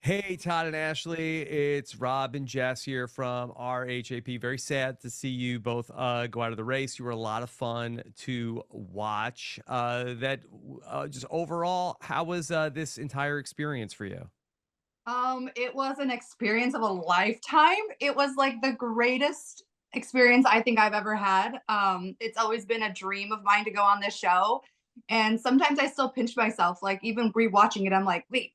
Hey, Todd and Ashley, it's Rob and Jess here from RHAP. Very sad to see you both go out of the race. You were a lot of fun to watch. Just overall, how was this entire experience for you? It was an experience of a lifetime. It was like the greatest experience I think I've ever had. It's always been a dream of mine to go on this show. And sometimes I still pinch myself, like even rewatching it, I'm like, wait,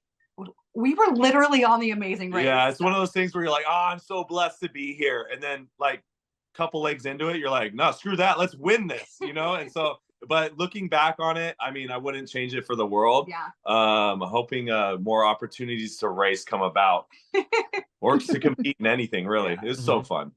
we were literally on the Amazing Race. Yeah, it's one of those things where you're like, oh, I'm so blessed to be here. And then like a couple legs into it, you're like, no, screw that. Let's win this, you know? And so, but looking back on it, I mean, I wouldn't change it for the world. Yeah. Hoping more opportunities to race come about or to compete in anything, really. Yeah. It's so fun.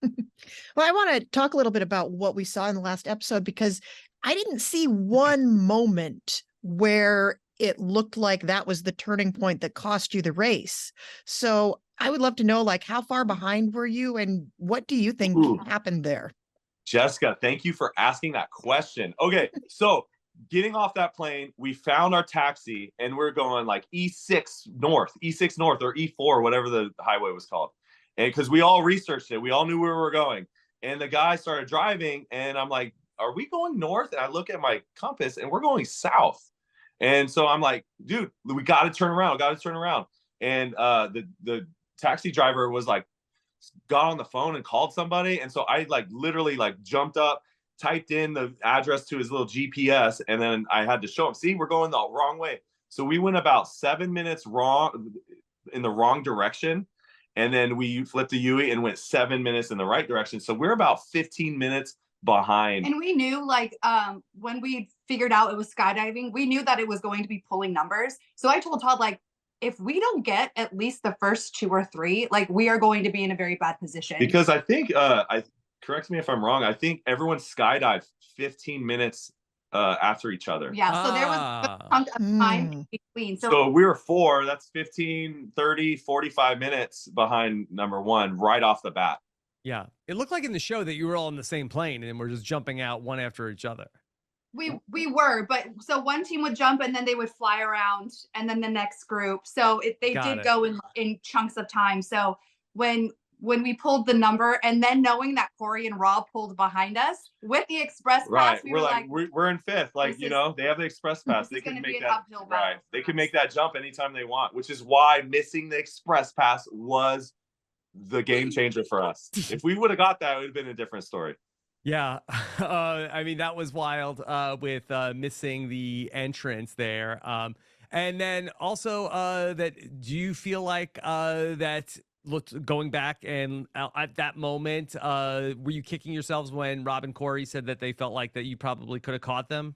Well, I want to talk a little bit about what we saw in the last episode because I didn't see one moment where it looked like that was the turning point that cost you the race. So I would love to know, like, how far behind were you and what do you think happened there? Jessica, thank you for asking that question. Okay, so getting off that plane, we found our taxi and we're going like E6 North or E4, whatever the highway was called. And because we all researched it, we all knew where we were going. And the guy started driving and I'm like, are we going north? And I look at my compass and we're going south. And so I'm like, dude, we got to turn around. And the taxi driver was like, got on the phone and called somebody. And so I like literally like jumped up, typed in the address to his little GPS, and then I had to show him, see, we're going the wrong way. So we went about 7 minutes wrong in the wrong direction. And then we flipped the UE and went 7 minutes in the right direction. So we're about 15 minutes behind. And we knew like when we figured out it was skydiving, we knew that it was going to be pulling numbers. So I told Todd, like, if we don't get at least the first 2 or 3, like we are going to be in a very bad position. Because I think I correct me if I'm wrong, I think everyone skydived 15 minutes after each other. Yeah, so there was a chunk of time between. So we were 4, that's 15, 30, 45 minutes behind number 1 right off the bat. Yeah, it looked like in the show that you were all in the same plane and we're just jumping out one after each other. We were, but so one team would jump and then they would fly around and then the next group. So they did go in chunks of time. So when we pulled the number and then knowing that Corey and Rob pulled behind us with the express pass, we're like we're in 5th. Like, you know, they have the express pass. They can make that right. They can make that jump anytime they want, which is why missing the express pass was the game changer for us. If we would have got that, it would have been a different story. Yeah, I mean, that was wild with missing the entrance there. And then also do you feel like that going back and at that moment, were you kicking yourselves when Rob and Corey said that they felt like that you probably could have caught them?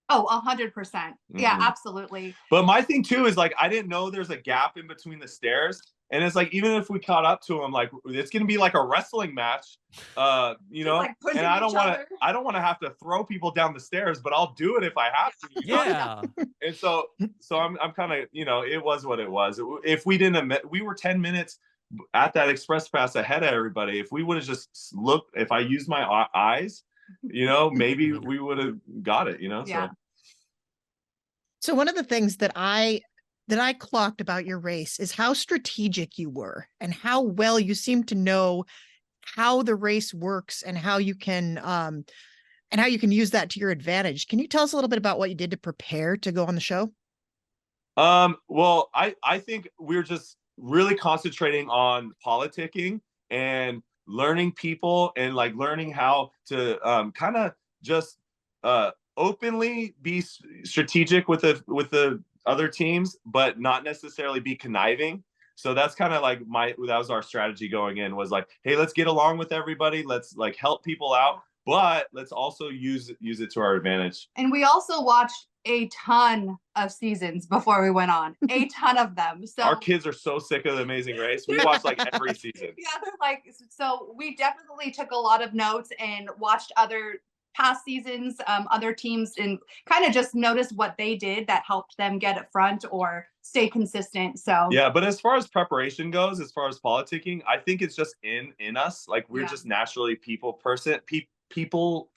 Oh, 100%. Yeah, absolutely. But my thing too is like, I didn't know there's a gap in between the stairs. And it's like, even if we caught up to him, like it's going to be like a wrestling match, you know, like and I don't want to have to throw people down the stairs, but I'll do it if I have to. Yeah. And so I'm kind of, you know, it was what it was. If we didn't admit, we were 10 minutes at that express pass ahead of everybody. If we would have just looked, if I used my eyes, you know, maybe we would have got it, you know? Yeah. So one of the things that I clocked about your race is how strategic you were and how well you seem to know how the race works and how you can use that to your advantage. Can you tell us a little bit about what you did to prepare to go on the show? Well, I think we're just really concentrating on politicking and learning people and like learning how to kind of just openly be strategic with the other teams, but not necessarily be conniving. So that's kind of like that was our strategy going in, was like, hey, let's get along with everybody. Let's like help people out, but let's also use it to our advantage. And we also watched a ton of seasons before we went on, a ton of them. So our kids are so sick of The Amazing Race. We watched like every season. Yeah, like, so we definitely took a lot of notes and watched other past seasons, other teams, and kind of just noticed what they did that helped them get up front or stay consistent. So yeah, but as far as preparation goes, as far as politicking, I think it's just in us. Like we're just naturally people persons. People.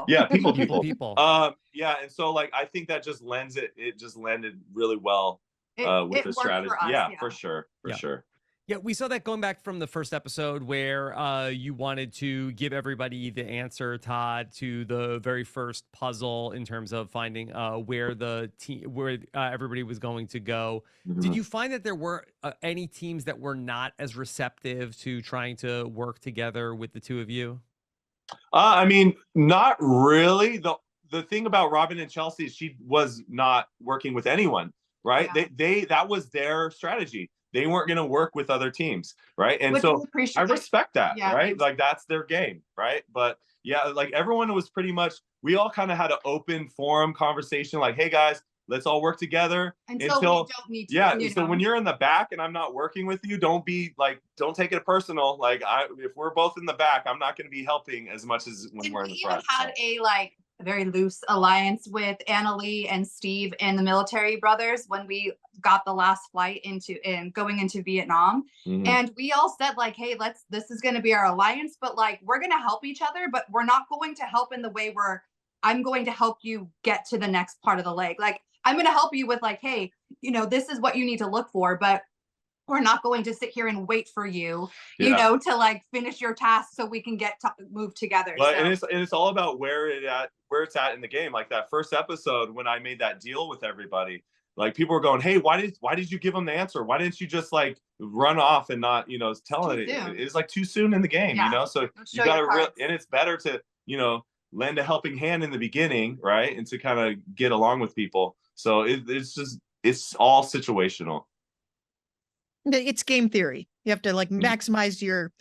Yeah, people. People. Yeah, and so like I think that just lends it. It just landed really well with it the worked strategy. for us, Yeah, yeah. for sure. For Yeah. sure. Yeah, we saw that going back from the first episode where you wanted to give everybody the answer, Todd, to the very first puzzle in terms of finding where the team, where everybody was going to go. Did Mhm. you find that there were any teams that were not as receptive to trying to work together with the two of you? I mean, not really. The thing about Robin and Chelsea is she was not working with anyone, right? Yeah. They that was their strategy. They weren't going to work with other teams, right? And Which so we appreciate. I respect that, Yeah. right? Like that's their game, right? But yeah, like everyone was pretty much, we all kind of had an open forum conversation, like, hey guys, let's all work together Until we don't need to. yeah. You So know? when you're in the back and I'm not working with you, don't take it personal. Like if we're both in the back, I'm not going to be helping as much as when And we're we in the even front. had a very loose alliance with Annalie and Steve and the military brothers when we got the last flight going into Vietnam. Mhm. And we all said hey, this is going to be our alliance, but we're going to help each other, but we're not going to help in the way where I'm going to help you get to the next part of the leg. I'm going to help you with hey, this is what you need to look for, but we're not going to sit here and wait for you, to finish your task so we can get to move together. But so. and it's all about where it's at in the game. Like that first episode when I made that deal with everybody, like people were going, hey, why did you give them the answer? Why didn't you just run off and not tell it? It's too soon in the game, So you got to and it's better to lend a helping hand in the beginning, right? And to kind of get along with people. So it's all situational. It's game theory. You have to maximize your,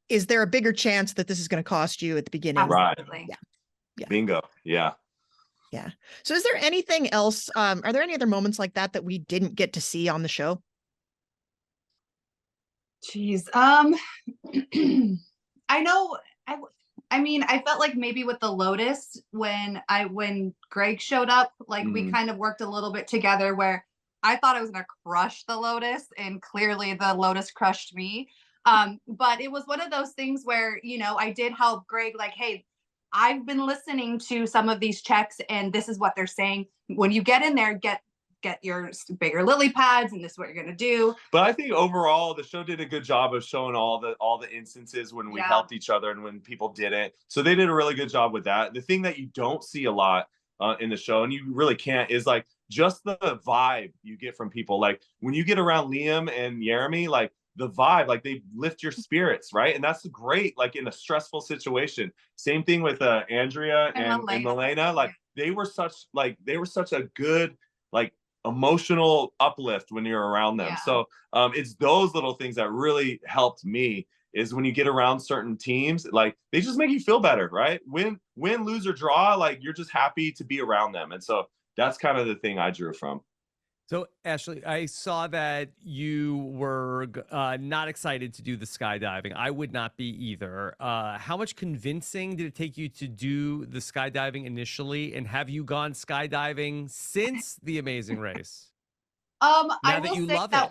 is there a bigger chance that this is going to cost you at the beginning? Absolutely. Right. Yeah. Bingo. Yeah. Yeah. So is there anything else? Are there any other moments like that we didn't get to see on the show? Jeez. I know. I mean, I felt like maybe with the Lotus when Greg showed up, we kind of worked a little bit together where I thought I was going to crush the Lotus, and clearly the Lotus crushed me. But it was one of those things where, I did help Greg, hey, I've been listening to some of these checks and this is what they're saying. When you get in there, get your bigger lily pads, and this is what you're going to do. But I think overall the show did a good job of showing all the instances when we helped each other and when people didn't. So they did a really good job with that. The thing that you don't see a lot in the show, and you really can't, is just the vibe you get from people. When you get around Liam and Jeremy, the vibe, they lift your spirits, right? And that's great, in a stressful situation. Same thing with Andrea and Milena. They were such a good emotional uplift when you're around them. So it's those little things that really helped me, is when you get around certain teams, they just make you feel better, right? Win, lose, or draw, you're just happy to be around them. And so that's kind of the thing I drew from. So, Ashlie, I saw that you were not excited to do the skydiving. I would not be either. How much convincing did it take you to do the skydiving initially? And have you gone skydiving since The Amazing Race? Now that you love it.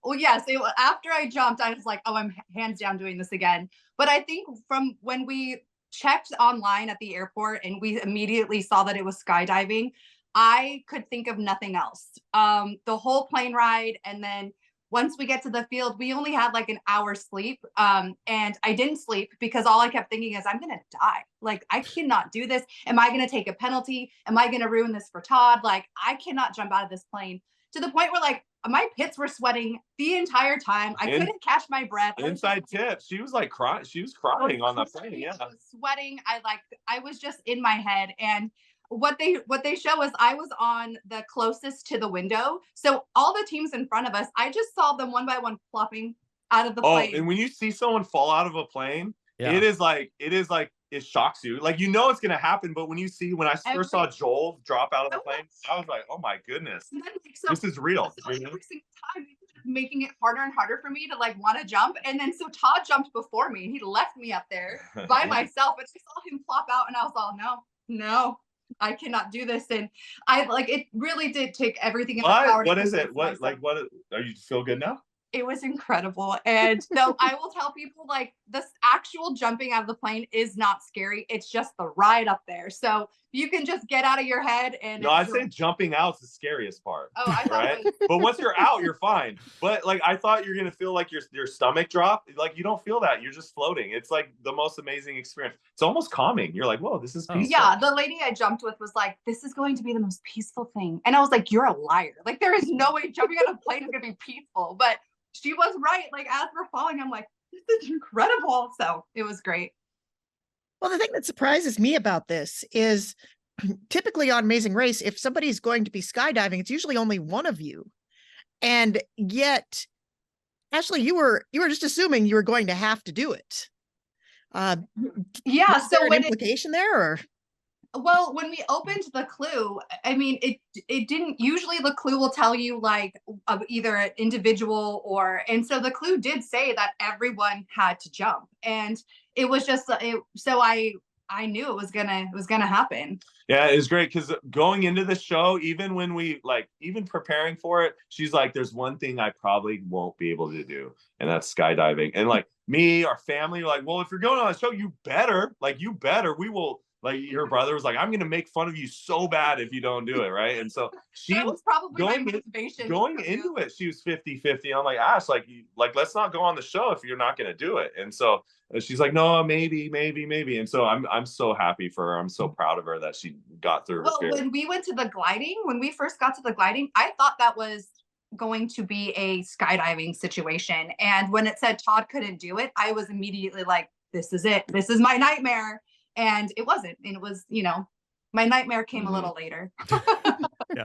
Well, yes. After I jumped, I was like, oh, I'm hands down doing this again. But I think from when we checked online at the airport and we immediately saw that it was skydiving, I could think of nothing else. The whole plane ride, and then once we get to the field, we only had an hour sleep. And I didn't sleep because all I kept thinking is, I'm going to die. I cannot do this. Am I going to take a penalty? Am I going to ruin this for Todd? I cannot jump out of this plane, to the point where my pits were sweating the entire time. I couldn't catch my breath. Inside tip. She was crying. She was crying on the plane. Yeah. I was sweating. I was just in my head. And what they show is I was on the closest to the window. So all the teams in front of us, I just saw them one by one plopping out of the plane. And when you see someone fall out of a plane, it shocks you. It's gonna happen. But when I first saw Joel drop out of the plane, I was like, oh my goodness, this is real. So every single time, making it harder and harder for me to want to jump. And then so Todd jumped before me and he left me up there by myself. But I saw him plop out and I was all, no, I cannot do this. And it really did take everything in my power. What is it? What are you feel good now? It was incredible. And so I will tell people this actual jumping out of the plane is not scary. It's just the ride up there. So you can just get out of your head and No, I'd say jumping out's the scariest part. Oh, I thought right? it was... But once you're out, you're fine. But like I thought you're gonna feel like your stomach drop. Like you don't feel that. You're just floating. It's like the most amazing experience. It's almost calming. You're like, whoa, this is peaceful. Yeah, the lady I jumped with was like, this is going to be the most peaceful thing. And I was like, you're a liar. Like there is no way jumping on a plane is gonna be peaceful. But she was right. Like as we're falling, I'm like, this is incredible. So it was great. Well, the thing that surprises me about this is typically on Amazing Race, if somebody's going to be skydiving, it's usually only one of you. And yet, Ashlie, you were just assuming you were going to have to do it. Yeah. Was there an implication there, or? Well, when we opened the clue, I mean, it didn't, usually the clue will tell you like either an individual or, and so the clue did say that everyone had to jump, and it was just, so I knew it was gonna happen. Yeah, it was great because going into the show, even when we even preparing for it, she's like, there's one thing I probably won't be able to do, and that's skydiving. And like me, our family were like, well, if you're going on a show, you better, we will. Like your brother was like, I'm gonna make fun of you so bad if you don't do it, right? And so she that was probably going, my motivation going into it, she was 50-50. I'm like, Ash, like let's not go on the show if you're not gonna do it. And so she's like, no, maybe. And so I'm so happy for her. I'm so proud of her that she got through. Well, when we went to the gliding, when we first got to the gliding, I thought that was going to be a skydiving situation. And when it said Todd couldn't do it, I was immediately like, this is it. This is my nightmare. And it wasn't. And it was, my nightmare came a little later. Yeah.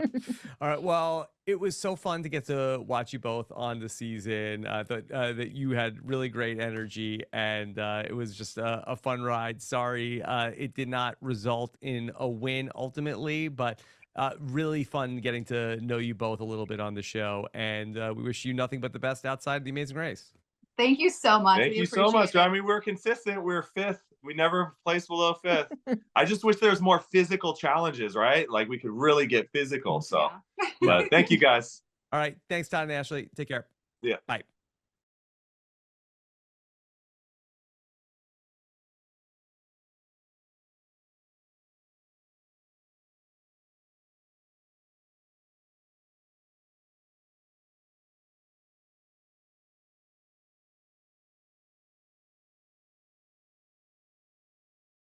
All right. Well, it was so fun to get to watch you both on the season. That you had really great energy, and it was just a fun ride. Sorry, it did not result in a win ultimately, but really fun getting to know you both a little bit on the show. And we wish you nothing but the best outside of the Amazing Race. Thank you so much. Thank you so much. I mean, we're consistent. We're fifth. We never placed below fifth. I just wish there was more physical challenges, right? Like we could really get physical. So, Yeah. but thank you guys. All right. Thanks, Todd and Ashlie. Take care. Yeah. Bye.